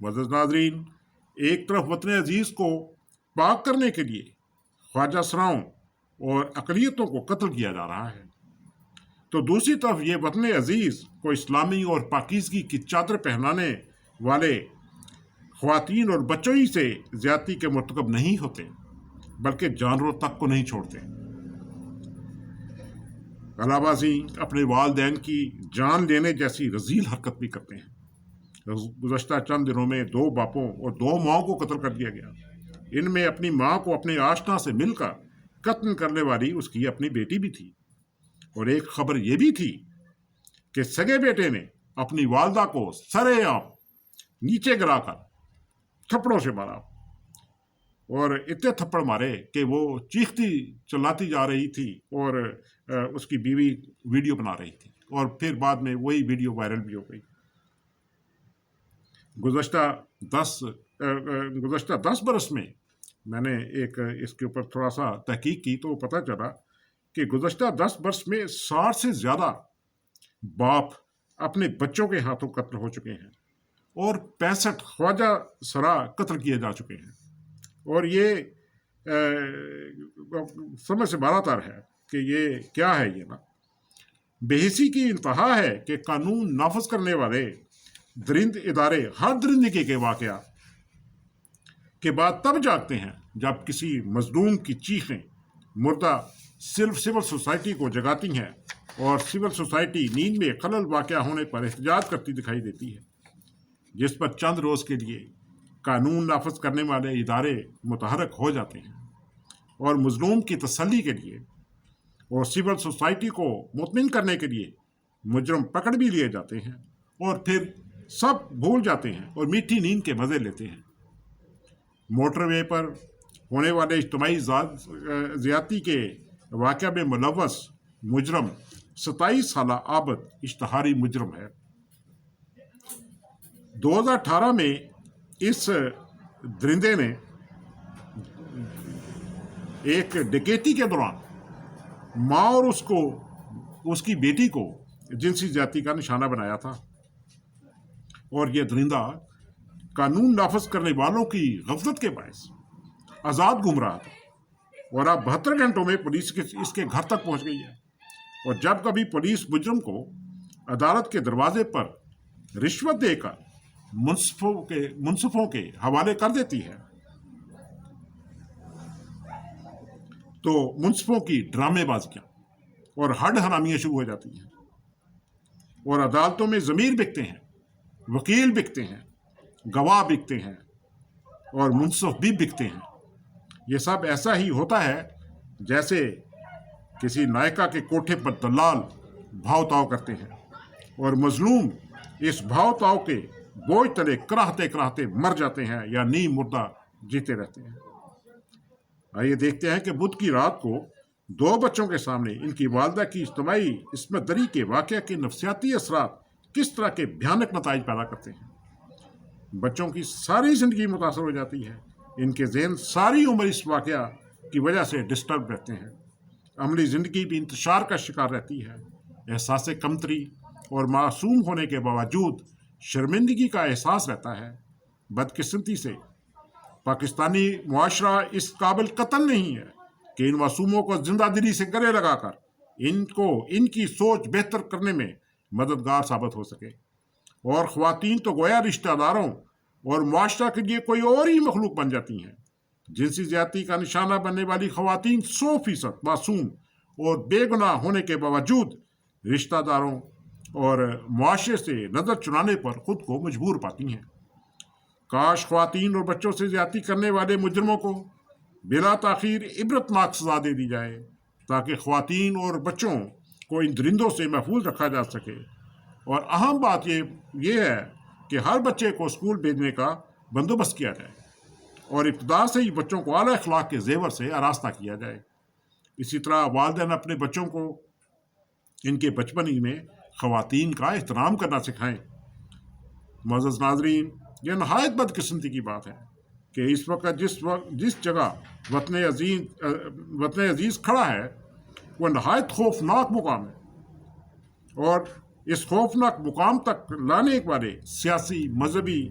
معزز ناظرین، ایک طرف وطن عزیز کو پاک کرنے کے لیے خواجہ سراؤں اور اقلیتوں کو قتل کیا جا رہا ہے، تو دوسری طرف یہ وطن عزیز کو اسلامی اور پاکیزگی کی چادر پہنانے والے خواتین اور بچوں ہی سے زیادتی کے مرتکب نہیں ہوتے، بلکہ جانوروں تک کو نہیں چھوڑتے۔ علابازی اپنے والدین کی جان لینے جیسی رذیل حرکت بھی کرتے ہیں۔ گزشتہ چند دنوں میں 2 باپوں اور 2 ماؤں کو قتل کر دیا گیا۔ ان میں اپنی ماں کو اپنے آشنا سے مل کر قتل کرنے والی اس کی اپنی بیٹی بھی تھی، اور ایک خبر یہ بھی تھی کہ سگے بیٹے نے اپنی والدہ کو سرے عام نیچے گرا کر تھپڑوں سے مارا، اور اتنے تھپڑ مارے کہ وہ چیختی چلاتی جا رہی تھی، اور اس کی بیوی ویڈیو بنا رہی تھی، اور پھر بعد میں وہی ویڈیو وائرل بھی ہو گئی۔ گزشتہ 10 برس میں نے اس کے اوپر تھوڑا سا تحقیق کی تو پتہ چلا کہ گزشتہ 10 برس میں 60 سے زیادہ باپ اپنے بچوں کے ہاتھوں قتل ہو چکے ہیں، اور 65 خواجہ سرا قتل کیے جا چکے ہیں۔ اور یہ سمجھ سے بالاتر ہے کہ یہ کیا ہے۔ یہ نا بے حسی کی انتہا ہے کہ قانون نافذ کرنے والے درند ادارے ہر درندگی کے واقعہ کے بعد تب جاگتے ہیں جب کسی مظلوم کی چیخیں مردہ سول سوسائٹی کو جگاتی ہیں، اور سول سوسائٹی نیند میں خلل واقع ہونے پر احتجاج کرتی دکھائی دیتی ہے، جس پر چند روز کے لیے قانون نافذ کرنے والے ادارے متحرک ہو جاتے ہیں، اور مظلوم کی تسلی کے لیے اور سول سوسائٹی کو مطمئن کرنے کے لیے مجرم پکڑ بھی لیے جاتے ہیں، اور پھر سب بھول جاتے ہیں اور میٹھی نیند کے مزے لیتے ہیں۔ موٹر وے پر ہونے والے اجتماعی زیادتی کے واقعہ میں ملوث مجرم 27 سالہ عابد اشتہاری مجرم ہے۔ 2018 میں اس درندے نے ایک ڈکیتی کے دوران ماں اور اس کی بیٹی کو جنسی زیادتی کا نشانہ بنایا تھا، اور یہ درندہ قانون نافذ کرنے والوں کی غفلت کے باعث آزاد گھوم رہا تھا، اور اب 72 گھنٹوں میں پولیس اس کے گھر تک پہنچ گئی ہے، اور جب کبھی پولیس مجرم کو عدالت کے دروازے پر رشوت دے کر منصفوں کے حوالے کر دیتی ہے، تو منصفوں کی ڈرامے بازیاں اور ہڈ حرامیاں شروع ہو جاتی ہیں، اور عدالتوں میں ضمیر بکتے ہیں، وکیل بکتے ہیں، گواہ بکتے ہیں، اور منصف بھی بکتے ہیں۔ یہ سب ایسا ہی ہوتا ہے جیسے کسی نائکا کے کوٹھے پر دلال بھاؤ تاؤ کرتے ہیں، اور مظلوم اس بھاؤ تاؤ کے بوجھ تلے کراہتے کراہتے مر جاتے ہیں یا نیم مردہ جیتے رہتے ہیں۔ آئیے دیکھتے ہیں کہ بدھ کی رات کو 2 بچوں کے سامنے ان کی والدہ کی اجتماعی عصمت دری کے واقعہ کے نفسیاتی اثرات کس طرح کے بھیانک نتائج پیدا کرتے ہیں۔ بچوں کی ساری زندگی متاثر ہو جاتی ہے، ان کے ذہن ساری عمر اس واقعہ کی وجہ سے ڈسٹرب رہتے ہیں، عملی زندگی بھی انتشار کا شکار رہتی ہے، احساس کمتری اور معصوم ہونے کے باوجود شرمندگی کا احساس رہتا ہے۔ بدقسمتی سے پاکستانی معاشرہ اس قابل قتل نہیں ہے کہ ان معصوموں کو زندہ دلی سے گلے لگا کر ان کی سوچ بہتر کرنے میں مددگار ثابت ہو سکے، اور خواتین تو گویا رشتہ داروں اور معاشرہ کے لیے کوئی اور ہی مخلوق بن جاتی ہیں۔ جنسی زیادتی کا نشانہ بننے والی خواتین 100% معصوم اور بے گناہ ہونے کے باوجود رشتہ داروں اور معاشرے سے نظر چرانے پر خود کو مجبور پاتی ہیں۔ کاش خواتین اور بچوں سے زیادتی کرنے والے مجرموں کو بلا تاخیر عبرتناک سزا دے دی جائے، تاکہ خواتین اور بچوں کو ان درندوں سے محفوظ رکھا جا سکے۔ اور اہم بات یہ ہے کہ ہر بچے کو اسکول بھیجنے کا بندوبست کیا جائے، اور ابتدا سے ہی بچوں کو اعلیٰ اخلاق کے زیور سے آراستہ کیا جائے۔ اسی طرح والدین اپنے بچوں کو ان کے بچپن ہی میں خواتین کا احترام کرنا سکھائیں۔ معزز ناظرین، یہ نہایت بدقسمتی کی بات ہے کہ اس وقت جس جگہ وطن عزیز کھڑا ہے وہ نہایت خوفناک مقام ہے، اور اس خوفناک مقام تک لانے والے سیاسی، مذہبی،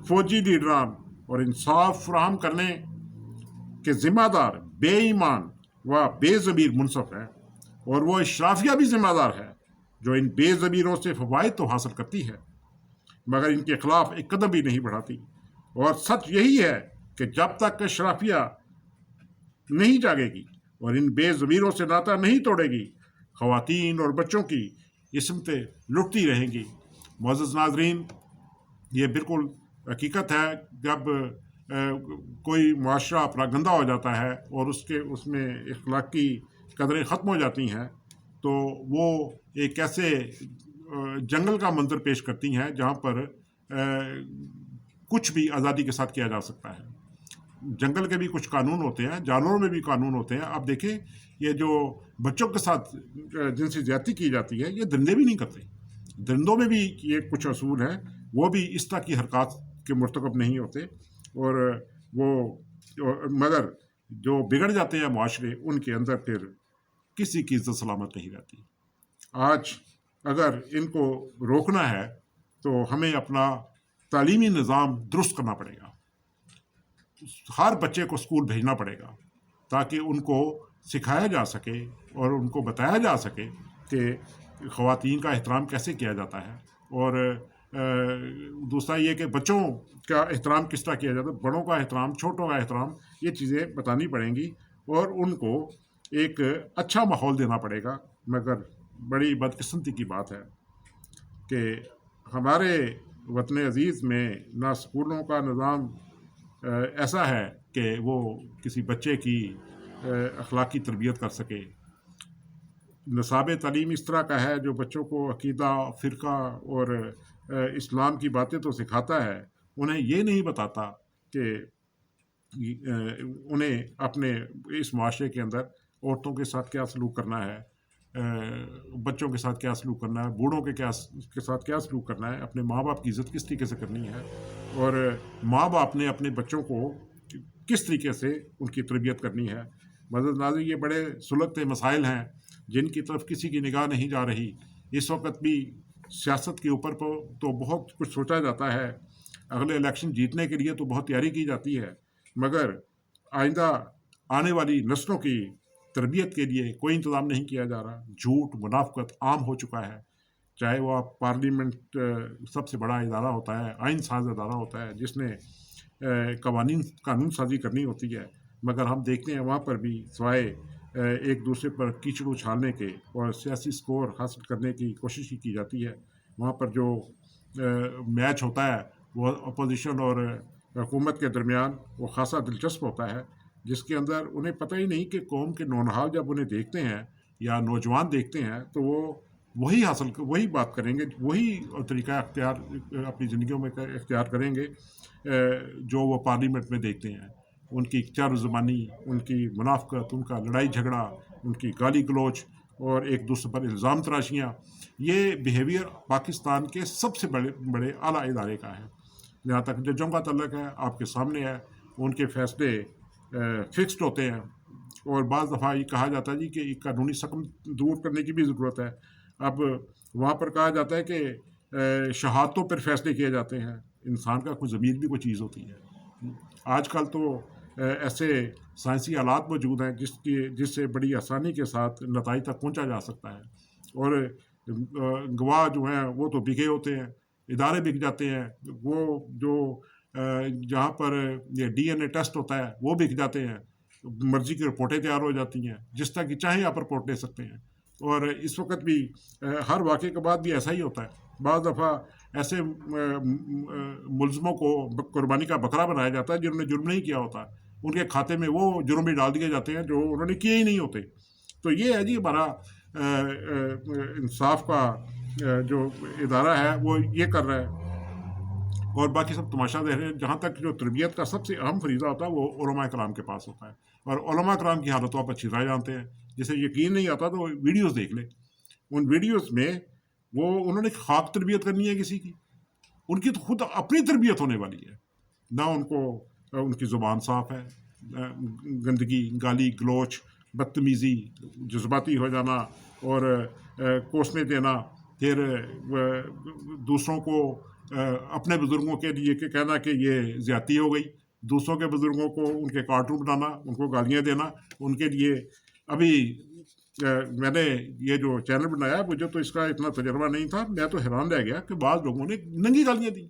فوجی لیڈران اور انصاف فراہم کرنے کے ذمہ دار بے ایمان و بے ضمیر منصف ہے، اور وہ اشرافیہ بھی ذمہ دار ہے جو ان بے ضمیروں سے فوائد تو حاصل کرتی ہے مگر ان کے خلاف ایک قدم بھی نہیں بڑھاتی۔ اور سچ یہی ہے کہ جب تک اشرافیہ نہیں جاگے گی اور ان بے ضمیروں سے ناطہ نہیں توڑے گی، خواتین اور بچوں کی عصمتیں لٹتی رہیں گی۔ معزز ناظرین، یہ بالکل حقیقت ہے، جب کوئی معاشرہ پراگندہ ہو جاتا ہے اور اس میں اخلاقی قدریں ختم ہو جاتی ہیں تو وہ ایک ایسے جنگل کا منظر پیش کرتی ہیں جہاں پر کچھ بھی آزادی کے ساتھ کیا جا سکتا ہے۔ جنگل کے بھی کچھ قانون ہوتے ہیں، جانوروں میں بھی قانون ہوتے ہیں۔ آپ دیکھیں، یہ جو بچوں کے ساتھ جنسی زیادتی کی جاتی ہے، یہ درندے بھی نہیں کرتے۔ درندوں میں بھی یہ کچھ اصول ہیں، وہ بھی اس طرح کی حرکات کے مرتکب نہیں ہوتے، مگر جو بگڑ جاتے ہیں معاشرے، ان کے اندر پھر کسی کی عزت سلامت نہیں رہتی۔ آج اگر ان کو روکنا ہے تو ہمیں اپنا تعلیمی نظام درست کرنا پڑے گا۔ ہر بچے کو اسکول بھیجنا پڑے گا تاکہ ان کو سکھایا جا سکے اور ان کو بتایا جا سکے کہ خواتین کا احترام کیسے کیا جاتا ہے، اور دوسرا یہ کہ بچوں کا احترام کس طرح کیا جاتا ہے، بڑوں کا احترام، چھوٹوں کا احترام، یہ چیزیں بتانی پڑیں گی اور ان کو ایک اچھا ماحول دینا پڑے گا۔ مگر بڑی بدقسمتی کی بات ہے کہ ہمارے وطن عزیز میں نہ اسکولوں کا نظام ایسا ہے کہ وہ کسی بچے کی اخلاقی تربیت کر سکے۔ نصاب تعلیم اس طرح کا ہے جو بچوں کو عقیدہ، فرقہ اور اسلام کی باتیں تو سکھاتا ہے، انہیں یہ نہیں بتاتا کہ انہیں اپنے اس معاشرے کے اندر عورتوں کے ساتھ کیا سلوک کرنا ہے، بچوں کے ساتھ کیا سلوک کرنا ہے، بوڑھوں کے ساتھ کیا سلوک کرنا ہے، اپنے ماں باپ کی عزت کس طریقے سے کرنی ہے، اور ماں باپ نے اپنے بچوں کو کس طریقے سے ان کی تربیت کرنی ہے۔ معزز ناظرین، یہ بڑے سلگتے مسائل ہیں جن کی طرف کسی کی نگاہ نہیں جا رہی۔ اس وقت بھی سیاست کے اوپر تو بہت کچھ سوچا جاتا ہے، اگلے الیکشن جیتنے کے لیے تو بہت تیاری کی جاتی ہے، مگر آئندہ آنے والی نسلوں کی تربیت کے لیے کوئی انتظام نہیں کیا جا رہا۔ جھوٹ، منافقت عام ہو چکا ہے، چاہے وہ پارلیمنٹ سب سے بڑا ادارہ ہوتا ہے، آئین ساز ادارہ ہوتا ہے جس نے قانون سازی کرنی ہوتی ہے، مگر ہم دیکھتے ہیں وہاں پر بھی سوائے ایک دوسرے پر کیچڑ اچھالنے کے اور سیاسی سکور حاصل کرنے کی کوشش کی جاتی ہے۔ وہاں پر جو میچ ہوتا ہے وہ اپوزیشن اور حکومت کے درمیان وہ خاصا دلچسپ ہوتا ہے، جس کے اندر انہیں پتہ ہی نہیں کہ قوم کے نونہال جب انہیں دیکھتے ہیں یا نوجوان دیکھتے ہیں تو وہ وہی بات کریں گے، وہی طریقہ اختیار اپنی زندگیوں میں اختیار کریں گے جو وہ پارلیمنٹ میں دیکھتے ہیں۔ ان کی چار زبانی، ان کی منافقت، ان کا لڑائی جھگڑا، ان کی گالی گلوچ اور ایک دوسرے پر الزام تراشیاں، یہ بیہیویئر پاکستان کے سب سے بڑے اعلیٰ ادارے کا ہے۔ جہاں تک ججوں کا تعلق ہے، آپ کے سامنے ہے، ان کے فیصلے فکسڈ ہوتے ہیں، اور بعض دفعہ یہ کہا جاتا ہے کہ ایک قانونی سکم دور کرنے کی بھی ضرورت ہے۔ اب وہاں پر کہا جاتا ہے کہ شہادتوں پر فیصلے کیے جاتے ہیں۔ انسان کا کوئی ضمیر بھی کوئی چیز ہوتی ہے۔ آج کل تو ایسے سائنسی آلات موجود ہیں جس سے بڑی آسانی کے ساتھ نتائج تک پہنچا جا سکتا ہے، اور گواہ جو ہیں وہ تو بکے ہوتے ہیں، ادارے بک جاتے ہیں، وہ جو جہاں پر یہ ڈی این اے ٹیسٹ ہوتا ہے وہ بک جاتے ہیں، مرضی کی رپورٹیں تیار ہو جاتی ہیں، جس طرح کی چاہیں آپ رپورٹ لے سکتے ہیں۔ اور اس وقت بھی ہر واقعے کے بعد بھی ایسا ہی ہوتا ہے۔ بعض دفعہ ایسے ملزموں کو قربانی کا بکرا بنایا جاتا ہے جنہوں نے جرم نہیں کیا ہوتا، ان کے کھاتے میں وہ جرم بھی ڈال دیے جاتے ہیں جو انہوں نے کیے ہی نہیں ہوتے۔ تو یہ ہے جی ہمارا انصاف کا جو ادارہ ہے وہ یہ کر رہا ہے، اور باقی سب تماشا دے رہے ہیں۔ جہاں تک جو تربیت کا سب سے اہم فریضہ ہوتا ہے وہ علماء کرام کے پاس ہوتا ہے، اور علماء کرام کی حالت آپ اچھی طرح جانتے ہیں۔ جسے یقین نہیں آتا تو ویڈیوز دیکھ لیں، ان ویڈیوز میں انہوں نے خاک تربیت کرنی ہے کسی کی، ان کی تو خود اپنی تربیت ہونے والی ہے، نہ ان کی زبان صاف ہے، گندگی، گالی گلوچ، بدتمیزی، جذباتی ہو جانا اور کوسنے دینا، پھر دوسروں کو اپنے بزرگوں کے لیے کہ کہنا کہ یہ زیادتی ہو گئی، دوسروں کے بزرگوں کو ان کے کارٹون بنانا، ان کو گالیاں دینا، ان کے لیے ابھی میں نے یہ جو چینل بنایا مجھے تو اس کا اتنا تجربہ نہیں تھا، میں تو حیران رہ گیا کہ بعض لوگوں نے ننگی گالیاں دی،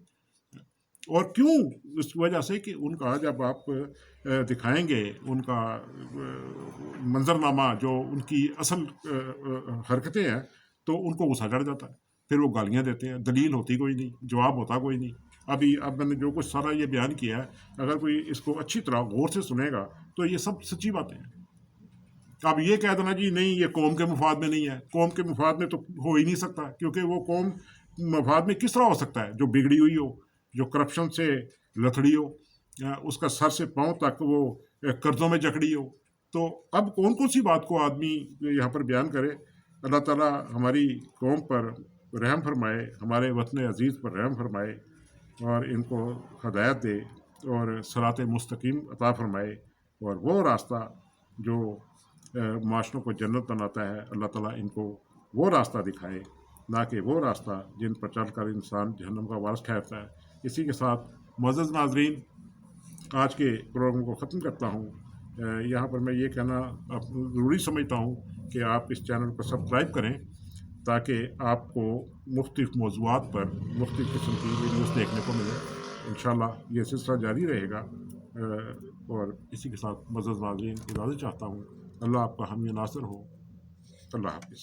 اور کیوں؟ اس وجہ سے کہ ان کا جب آپ دکھائیں گے ان کا منظرنامہ جو ان کی اصل حرکتیں ہیں تو ان کو غصہ چڑھ جاتا ہے، پھر وہ گالیاں دیتے ہیں، دلیل ہوتی کوئی نہیں، جواب ہوتا کوئی نہیں۔ اب میں نے جو کچھ سارا یہ بیان کیا ہے، اگر کوئی اس کو اچھی طرح غور سے سنے گا تو یہ سب سچی باتیں ہیں۔ اب یہ کہہ دینا جی نہیں یہ قوم کے مفاد میں نہیں ہے، قوم کے مفاد میں تو ہو ہی نہیں سکتا، کیونکہ وہ قوم مفاد میں کس طرح ہو سکتا ہے جو بگڑی ہوئی ہو، جو کرپشن سے لتڑی ہو، اس کا سر سے پاؤں تک وہ قرضوں میں جکڑی ہو۔ تو اب کون سی بات کو آدمی یہاں پر بیان کرے؟ اللہ تعالیٰ ہماری قوم پر رحم فرمائے، ہمارے وطن عزیز پر رحم فرمائے، اور ان کو ہدایت دے اور صراط مستقیم عطا فرمائے، اور وہ راستہ جو معاشروں کو جنت بناتا ہے، اللہ تعالیٰ ان کو وہ راستہ دکھائے، نہ کہ وہ راستہ جن پر چل کر انسان جہنم کا وارث ٹھہرتا ہے۔ اسی کے ساتھ معزز ناظرین، آج کے پروگرام کو ختم کرتا ہوں۔ یہاں پر میں یہ کہنا ضروری سمجھتا ہوں کہ آپ اس چینل کو سبسکرائب کریں تاکہ آپ کو مختلف موضوعات پر مختلف قسم کی ویڈیوز دیکھنے کو ملے۔ انشاءاللہ یہ سلسلہ جاری رہے گا، اور اسی کے ساتھ معزز ناظرین اجازت چاہتا ہوں۔ اللہ آپ کا حامی ناصر ہو۔ اللہ حافظ۔